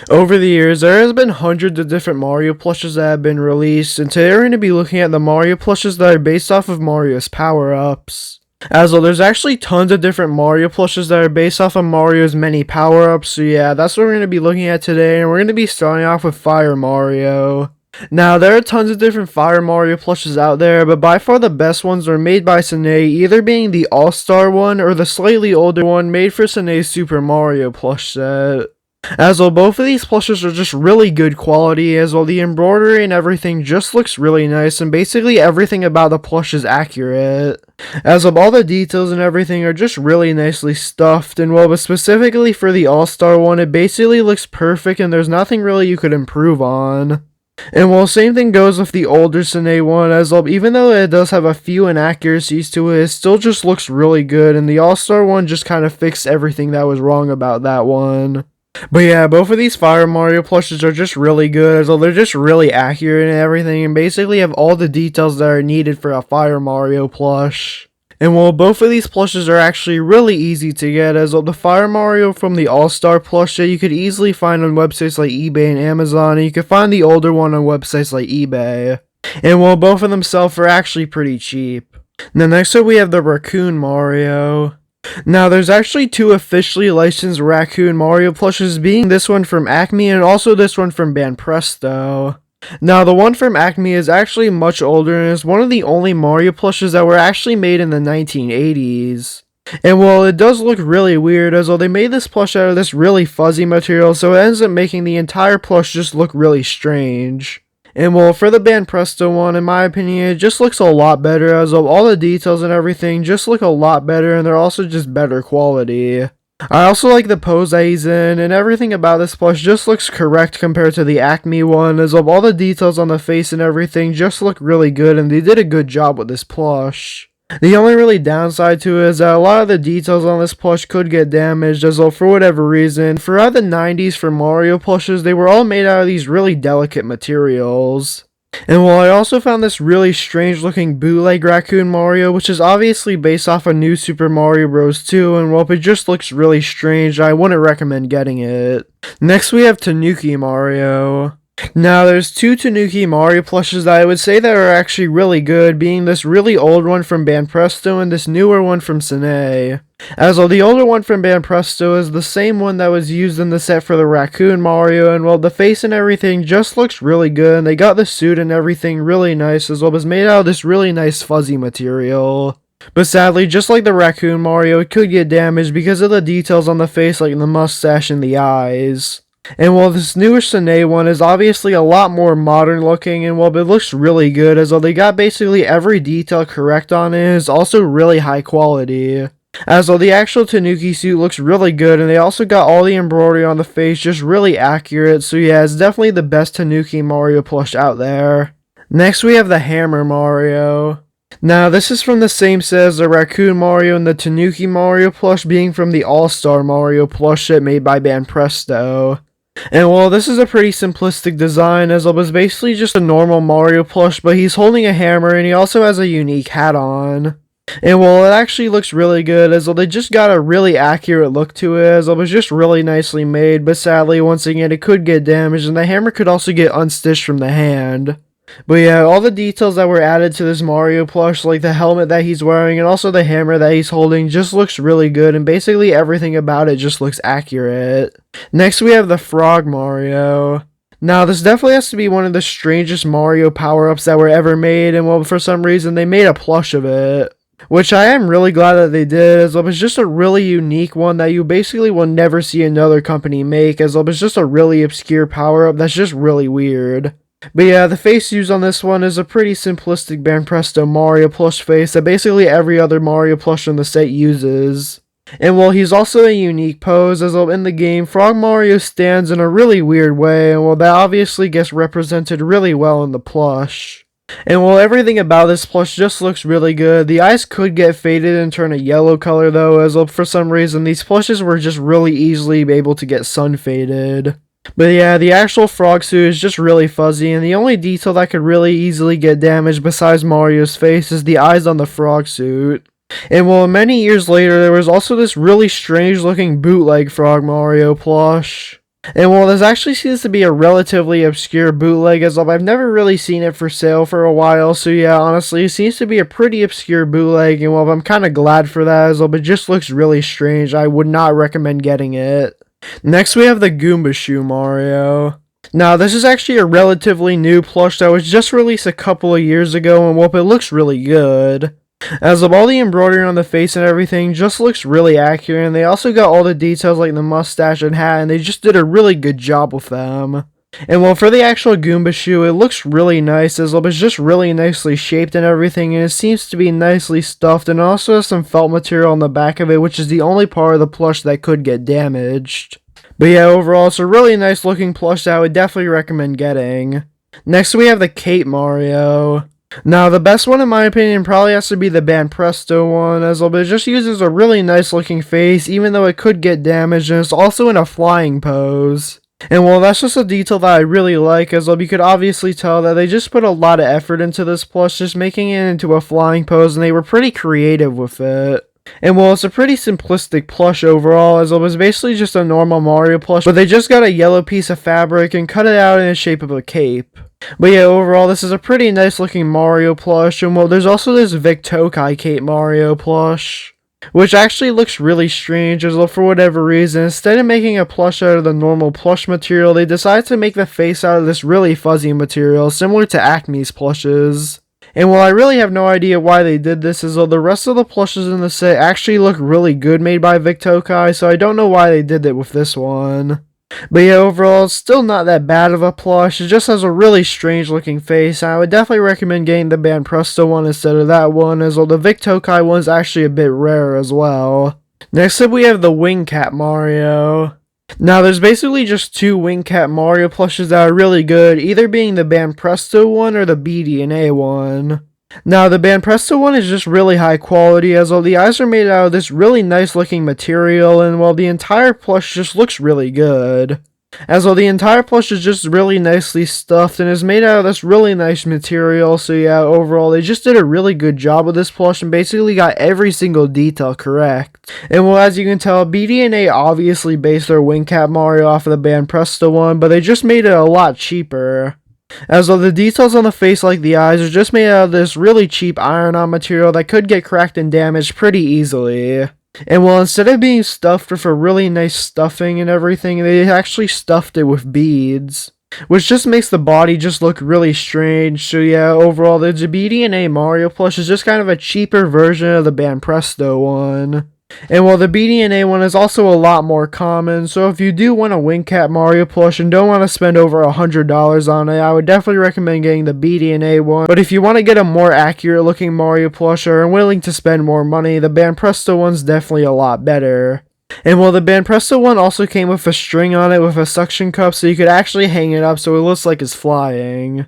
Over the years, there has been hundreds of different Mario plushes that have been released, and today we're going to be looking at the Mario plushes that are based off of Mario's power-ups. As well, there's actually tons of different Mario plushes that are based off of Mario's many power-ups, so yeah, that's what we're going to be looking at today, and we're going to be starting off with Fire Mario. Now, there are tons of different Fire Mario plushes out there, but by far the best ones are made by Sine, either being the All-Star one or the slightly older one made for Sine's Super Mario plush set. As well, both of these plushes are just really good quality, as well the embroidery and everything just looks really nice, and basically everything about the plush is accurate. As well, all the details and everything are just really nicely stuffed, and well, but specifically for the All-Star one, it basically looks perfect and there's nothing really you could improve on. And well, same thing goes with the older Sine one, as well, even though it does have a few inaccuracies to it, it still just looks really good, and the All-Star one just kind of fixed everything that was wrong about that one. But yeah, both of these Fire Mario plushes are just really good, as well they're just really accurate and everything, and basically have all the details that are needed for a Fire Mario plush. And while both of these plushes are actually really easy to get, as well the Fire Mario from the All-Star plush that you could easily find on websites like eBay and Amazon, and you can find the older one on websites like eBay. And while both of them sell for actually pretty cheap. Now next up we have the Raccoon Mario. Now, there's actually two officially licensed Raccoon Mario plushes, being this one from Acme and also this one from Banpresto. Now, the one from Acme is actually much older and is one of the only Mario plushes that were actually made in the 1980s. And while it does look really weird, as though they made this plush out of this really fuzzy material, so it ends up making the entire plush just look really strange. And well, for the Banpresto one, in my opinion, it just looks a lot better, as of all the details and everything just look a lot better, and they're also just better quality. I also like the pose that he's in, and everything about this plush just looks correct compared to the Acme one, as of all the details on the face and everything just look really good, and they did a good job with this plush. The only really downside to it is that a lot of the details on this plush could get damaged, as well, for whatever reason. Throughout the 90s for Mario plushes, they were all made out of these really delicate materials. And while I also found this really strange looking bootleg Raccoon Mario, which is obviously based off of New Super Mario Bros. 2, and while it just looks really strange, I wouldn't recommend getting it. Next we have Tanooki Mario. Now, there's two Tanooki Mario plushes that I would say that are actually really good, being this really old one from Banpresto and this newer one from Sine. As well, the older one from Banpresto is the same one that was used in the set for the Raccoon Mario, and well, the face and everything just looks really good, and they got the suit and everything really nice, as well as made out of this really nice fuzzy material. But sadly, just like the Raccoon Mario, it could get damaged because of the details on the face, like the mustache and the eyes. And while this newer Sine one is obviously a lot more modern looking, and while it looks really good, as though they got basically every detail correct on it, is also really high quality. As though the actual Tanooki suit looks really good, and they also got all the embroidery on the face just really accurate, so yeah, it's definitely the best Tanooki Mario plush out there. Next we have the Hammer Mario. Now, this is from the same set as the Raccoon Mario and the Tanooki Mario plush, being from the All-Star Mario plush set made by Banpresto. And well, this is a pretty simplistic design, as it was basically just a normal Mario plush, but he's holding a hammer and he also has a unique hat on. And well, it actually looks really good, as though they just got a really accurate look to it, as it was just really nicely made, but sadly, once again, it could get damaged, and the hammer could also get unstitched from the hand. But yeah, all the details that were added to this Mario plush, like the helmet that he's wearing and also the hammer that he's holding, just looks really good, and basically everything about it just looks accurate. Next we have the Frog Mario. Now, this definitely has to be one of the strangest Mario power-ups that were ever made, and well, for some reason they made a plush of it. Which I am really glad that they did, as it was just a really unique one that you basically will never see another company make, as it was just a really obscure power-up that's just really weird. But yeah, the face used on this one is a pretty simplistic Banpresto Mario plush face that basically every other Mario plush in the set uses. And while he's also a unique pose, as in the game, Frog Mario stands in a really weird way, and well, that obviously gets represented really well in the plush. And while everything about this plush just looks really good, the eyes could get faded and turn a yellow color though, as for some reason these plushes were just really easily able to get sun faded. But yeah, the actual frog suit is just really fuzzy, and the only detail that could really easily get damaged besides Mario's face is the eyes on the frog suit. And well, many years later, there was also this really strange looking bootleg Frog Mario plush. And well, this actually seems to be a relatively obscure bootleg, as I've never really seen it for sale for a while, so yeah, honestly, it seems to be a pretty obscure bootleg, and well, I'm kind of glad for that, as it just looks really strange. I would not recommend getting it. Next, we have the Goomba Shoe Mario. Now, this is actually a relatively new plush that was just released a couple of years ago, and well, it looks really good. As of all the embroidery on the face and everything just looks really accurate, and they also got all the details like the mustache and hat, and they just did a really good job with them. And well, for the actual Goomba shoe, it looks really nice, as it's just really nicely shaped and everything, and it seems to be nicely stuffed, and also has some felt material on the back of it, which is the only part of the plush that could get damaged. But yeah, overall, it's a really nice looking plush that I would definitely recommend getting. Next, we have the Cape Mario. Now, the best one in my opinion probably has to be the Banpresto one, as it just uses a really nice looking face, even though it could get damaged, and it's also in a flying pose. And well, that's just a detail that I really like, as you could obviously tell that they just put a lot of effort into this plush, just making it into a flying pose, and they were pretty creative with it. And well, it's a pretty simplistic plush overall, as it was basically just a normal Mario plush, but they just got a yellow piece of fabric and cut it out in the shape of a cape. But yeah, overall, this is a pretty nice looking Mario plush, and well, there's also this Vic Tokai Cape Mario plush, which actually looks really strange, as well, for whatever reason, instead of making a plush out of the normal plush material, they decided to make the face out of this really fuzzy material, similar to Acme's plushes. And well, I really have no idea why they did this, as though the rest of the plushes in the set actually look really good made by Vic Tokai, so I don't know why they did it with this one. But yeah, overall, it's still not that bad of a plush. It just has a really strange looking face, and I would definitely recommend getting the Banpresto one instead of that one, as well the Vic Tokai one's actually a bit rare as well. Next up, we have the Wing Cat Mario. Now, there's basically just two Wing Cat Mario plushes that are really good, either being the Banpresto one or the BD&A one. Now, the Banpresto one is just really high quality, as all the eyes are made out of this really nice looking material, and while the entire plush just looks really good. As well, the entire plush is just really nicely stuffed and is made out of this really nice material, so yeah, overall, they just did a really good job with this plush and basically got every single detail correct. And well, as you can tell, BD&A obviously based their Wing Cat Mario off of the Banpresto one, but they just made it a lot cheaper. As though the details on the face, like the eyes, are just made out of this really cheap iron-on material that could get cracked and damaged pretty easily. And well, instead of being stuffed with a really nice stuffing and everything, they actually stuffed it with beads, which just makes the body just look really strange. So yeah, overall, the BD&A Mario plush is just kind of a cheaper version of the Banpresto one. And while the BD&A one is also a lot more common, so if you do want a Wing Cat Mario plush and don't want to spend over $100 on it, I would definitely recommend getting the BD&A one. But if you want to get a more accurate looking Mario plush or are willing to spend more money, the Banpresto one's definitely a lot better. And while the Banpresto one also came with a string on it with a suction cup, so you could actually hang it up so it looks like it's flying.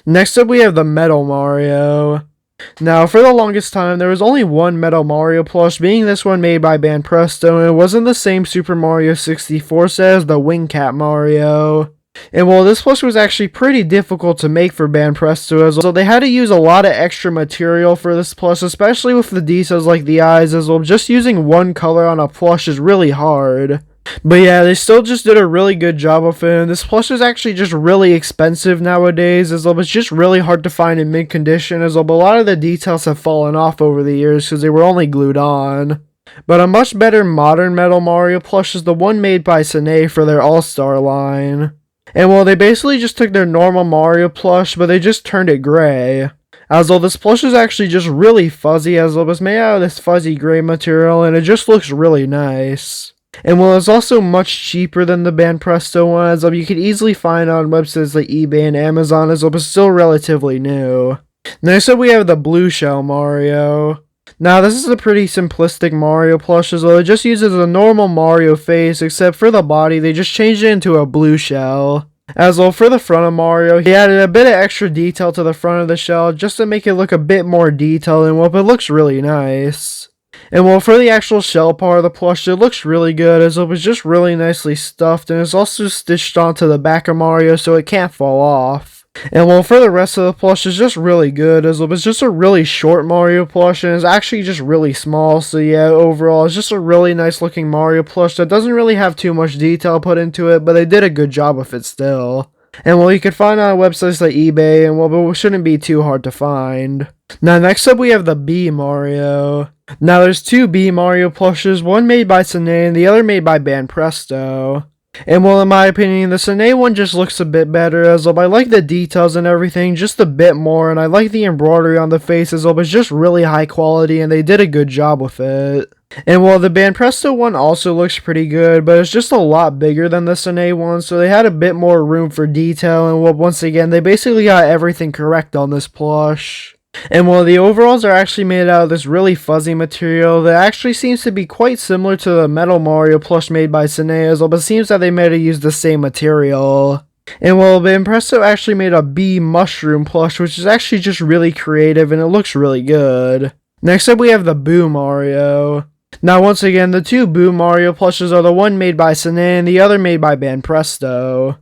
Next up, we have the Metal Mario. Now, for the longest time, there was only one Metal Mario plush, being this one made by Banpresto, and it wasn't the same Super Mario 64 set as the Wing Cat Mario. And while this plush was actually pretty difficult to make for Banpresto, so they had to use a lot of extra material for this plush, especially with the details like the eyes, as well. Just using one color on a plush is really hard. But yeah, they still just did a really good job of it, and this plush is actually just really expensive nowadays, as well. It's just really hard to find in mint condition, as well. But a lot of the details have fallen off over the years because they were only glued on. But a much better modern Metal Mario plush is the one made by Sine for their All-Star line. And well, they basically just took their normal Mario plush, but they just turned it gray. As though this plush is actually just really fuzzy, as though it's made out of this fuzzy gray material, and it just looks really nice. And well, it's also much cheaper than the Banpresto one, as you could easily find on websites like eBay and Amazon, as well, but still relatively new. Next up, we have the Blue Shell Mario. Now, this is a pretty simplistic Mario plush, as well. It just uses a normal Mario face, except for the body, they just changed it into a blue shell. As well, for the front of Mario, he added a bit of extra detail to the front of the shell, just to make it look a bit more detailed, and well, it looks really nice. And well, for the actual shell part of the plush, it looks really good, as it was just really nicely stuffed, and it's also stitched onto the back of Mario so it can't fall off. And well, for the rest of the plush, it's just really good, as well. It's just a really short Mario plush, and it's actually just really small. So yeah, overall, it's just a really nice looking Mario plush that doesn't really have too much detail put into it, but they did a good job with it still. And well, you can find it on websites like eBay, and well, but it shouldn't be too hard to find. Now, next up, we have the B Mario. Now, there's two B Mario plushes, one made by Sine and the other made by Banpresto. And well, in my opinion, the Sine one just looks a bit better, as well. I like the details and everything just a bit more, and I like the embroidery on the face as well. It's just really high quality, and they did a good job with it. And well, the Banpresto one also looks pretty good, but it's just a lot bigger than the Sine one, so they had a bit more room for detail, and well, once again, they basically got everything correct on this plush. And while the overalls are actually made out of this really fuzzy material that actually seems to be quite similar to the Metal Mario plush made by Sine as well, but it seems that they may have used the same material. And well, Banpresto actually made a bee mushroom plush, which is actually just really creative and it looks really good. Next up, we have the Boo Mario. Now, once again, the two Boo Mario plushes are the one made by Sine and the other made by Banpresto.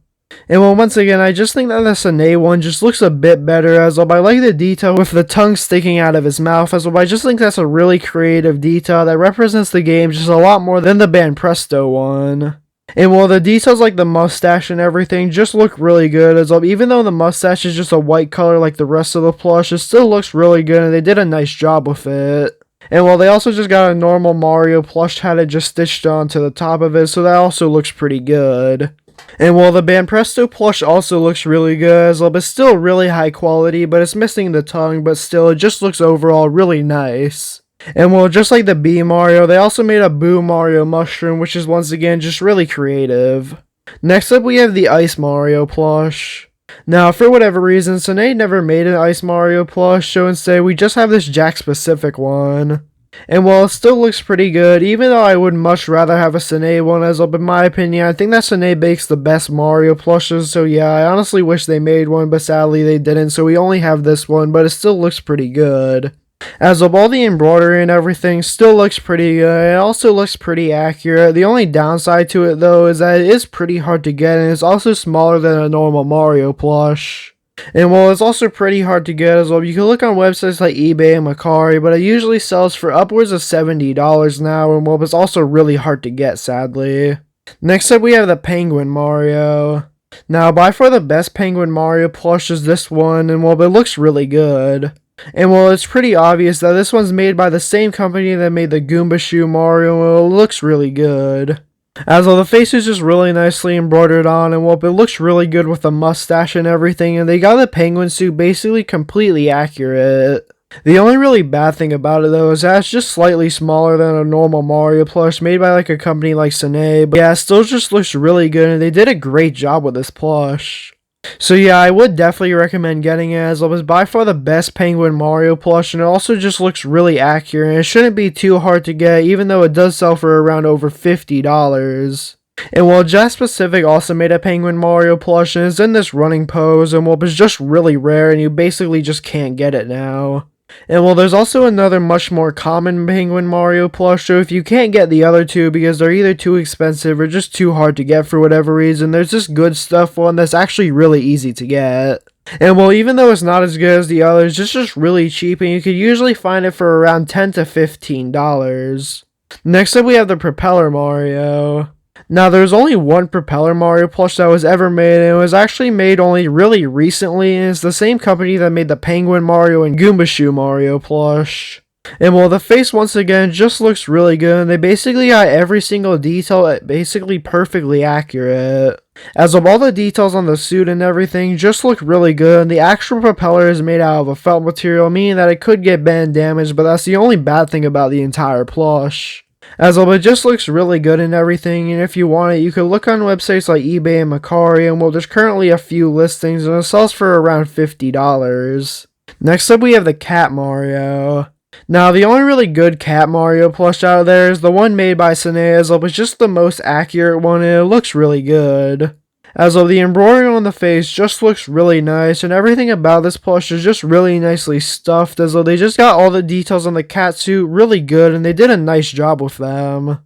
And well, once again, I just think that the Sine one just looks a bit better, as well. I like the detail with the tongue sticking out of his mouth, as well. I just think that's a really creative detail that represents the game just a lot more than the Banpresto one. And well, the details like the mustache and everything just look really good, as well. Even though the mustache is just a white color like the rest of the plush, it still looks really good, and they did a nice job with it. And well, they also just got a normal Mario plush hat it just stitched onto the top of it, so that also looks pretty good. And while the Banpresto plush also looks really good as well, but still really high quality, but it's missing the tongue, but still it just looks overall really nice. And well, just like the Bee Mario, they also made a Boo Mario mushroom, which is once again just really creative. Next up, we have the Ice Mario plush. Now, for whatever reason, Sine never made an Ice Mario plush, so instead we just have this Jack-specific one. And while it still looks pretty good, even though I would much rather have a Sine one, as well, in my opinion, I think that Sine makes the best Mario plushes, so yeah, I honestly wish they made one, but sadly they didn't, so we only have this one, but it still looks pretty good. As of all the embroidery and everything still looks pretty good, it also looks pretty accurate. The only downside to it though is that it is pretty hard to get, and it's also smaller than a normal Mario plush. And well, it's also pretty hard to get as well. You can look on websites like eBay and Mercari, but it usually sells for upwards of $70 now, and well, it's also really hard to get, sadly. Next up, we have the Penguin Mario. Now, by far the best Penguin Mario plush is this one, and well, it looks really good. And well, it's pretty obvious that this one's made by the same company that made the Goomba Shoe Mario, and well, it looks really good. As well, the face is just really nicely embroidered on, and well, it looks really good with the mustache and everything, and they got the penguin suit basically completely accurate. The only really bad thing about it though is that it's just slightly smaller than a normal Mario plush made by like a company like Sine, but yeah, it still just looks really good, and they did a great job with this plush. So yeah, I would definitely recommend getting it, as well. It's by far the best Penguin Mario plush, and it also just looks really accurate, and it shouldn't be too hard to get, even though it does sell for around over $50. And while Jack-specific also made a Penguin Mario plush, and it's in this running pose, and well, it's just really rare, and you basically just can't get it now. And well, there's also another much more common Penguin Mario plush, so if you can't get the other two because they're either too expensive or just too hard to get for whatever reason, there's this good stuff one that's actually really easy to get. And well, even though it's not as good as the others, it's just really cheap, and you could usually find it for around $10 to $15. Next up, we have the Propeller Mario. Now, there's only one Propeller Mario plush that was ever made, and it was actually made only really recently, and it's the same company that made the Penguin Mario and Goomba Shoe Mario plush. And well, the face once again just looks really good, and they basically got every single detail basically perfectly accurate. As of all the details on the suit and everything just look really good, and the actual propeller is made out of a felt material, meaning that it could get band damaged, but that's the only bad thing about the entire plush. As well, it just looks really good and everything, and if you want it, you can look on websites like eBay and Mercari, and well, there's currently a few listings, and it sells for around $50. Next up, we have the Cat Mario. Now, the only really good Cat Mario plush out there is the one made by Sine, as well, it's just the most accurate one, and it looks really good. As well, the embroidery on the face just looks really nice, and everything about this plush is just really nicely stuffed, as though they just got all the details on the cat suit really good, and they did a nice job with them.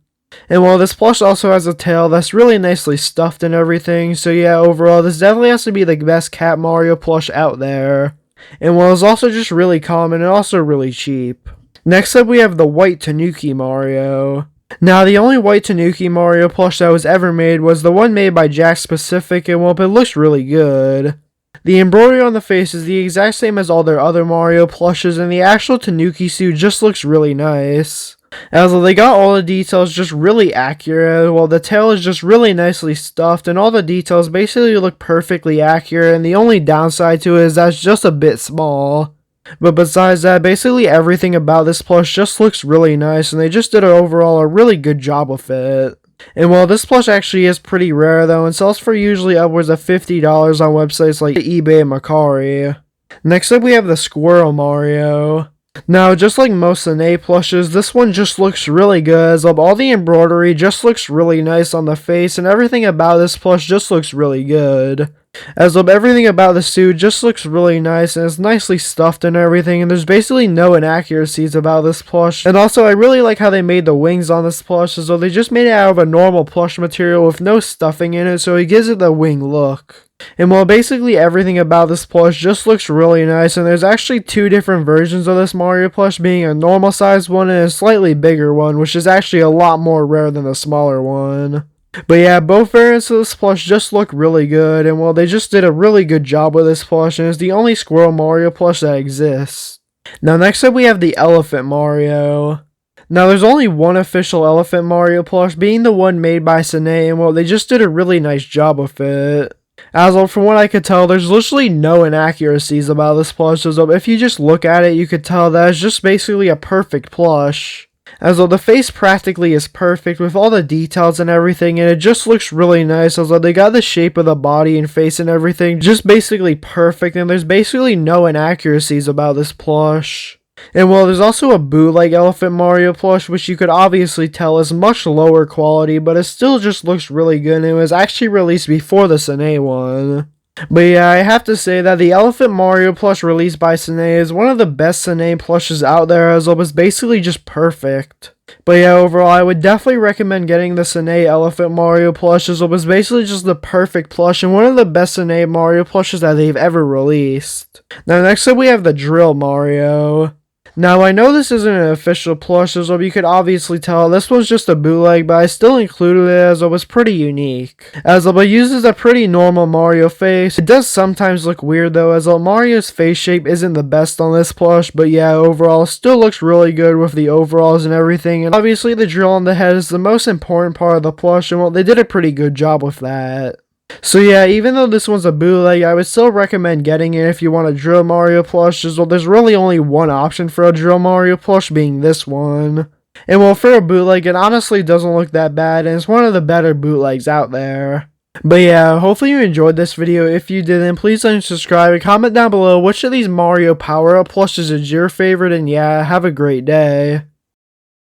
And while this plush also has a tail that's really nicely stuffed and everything, so yeah, overall, this definitely has to be the best Cat Mario plush out there. And while it's also just really common and also really cheap. Next up, we have the white Tanooki Mario. Now, the only white Tanooki Mario plush that was ever made was the one made by Jakks Pacific, and well, it looks really good. The embroidery on the face is the exact same as all their other Mario plushes, and the actual Tanooki suit just looks really nice. As they got all the details just really accurate, while the tail is just really nicely stuffed, and all the details basically look perfectly accurate, and the only downside to it is that it's just a bit small. But besides that, basically everything about this plush just looks really nice, and they just did overall a really good job with it. And while this plush actually is pretty rare though, and sells for usually upwards of $50 on websites like eBay and Mercari. Next up, we have the Squirrel Mario. Now, just like most Sine plushes, this one just looks really good, as all the embroidery just looks really nice on the face, and everything about this plush just looks really good. As everything about the suit just looks really nice, and it's nicely stuffed and everything, and there's basically no inaccuracies about this plush. And also, I really like how they made the wings on this plush, as though they just made it out of a normal plush material with no stuffing in it, so it gives it the wing look. And while basically everything about this plush just looks really nice, and there's actually two different versions of this Mario plush, being a normal sized one and a slightly bigger one, which is actually a lot more rare than the smaller one. But yeah, both variants of this plush just look really good, and well, they just did a really good job with this plush, and it's the only Squirrel Mario plush that exists. Now next up, we have the Elephant Mario. Now, there's only one official Elephant Mario plush, being the one made by Sine, and well, they just did a really nice job with it. As from what I could tell, there's literally no inaccuracies about this plush, so if you just look at it, you could tell that it's just basically a perfect plush. As though the face practically is perfect with all the details and everything, and it just looks really nice, as though they got the shape of the body and face and everything just basically perfect, and there's basically no inaccuracies about this plush. And well, there's also a bootleg Elephant Mario plush, which you could obviously tell is much lower quality, but it still just looks really good, and it was actually released before the Sine one. But yeah, I have to say that the Elephant Mario plush released by Sine is one of the best Sine plushes out there, as it was basically just perfect. But yeah, overall, I would definitely recommend getting the Sine Elephant Mario plush, as it was basically just the perfect plush and one of the best Sine Mario plushes that they've ever released. Now next up, we have the Drill Mario. Now, I know this isn't an official plush, so you could obviously tell this was just a bootleg, but I still included it as it was pretty unique. As it uses a pretty normal Mario face. It does sometimes look weird though, as Mario's face shape isn't the best on this plush, but yeah, overall, still looks really good with the overalls and everything, and obviously the drill on the head is the most important part of the plush, and well, they did a pretty good job with that. So yeah, even though this one's a bootleg, I would still recommend getting it if you want a Drill Mario plush, as well, there's really only one option for a Drill Mario plush, being this one. And well, for a bootleg, it honestly doesn't look that bad, and it's one of the better bootlegs out there. But yeah, hopefully you enjoyed this video. If you did, then please like and subscribe, and comment down below which of these Mario power-up plushes is your favorite, and yeah, have a great day.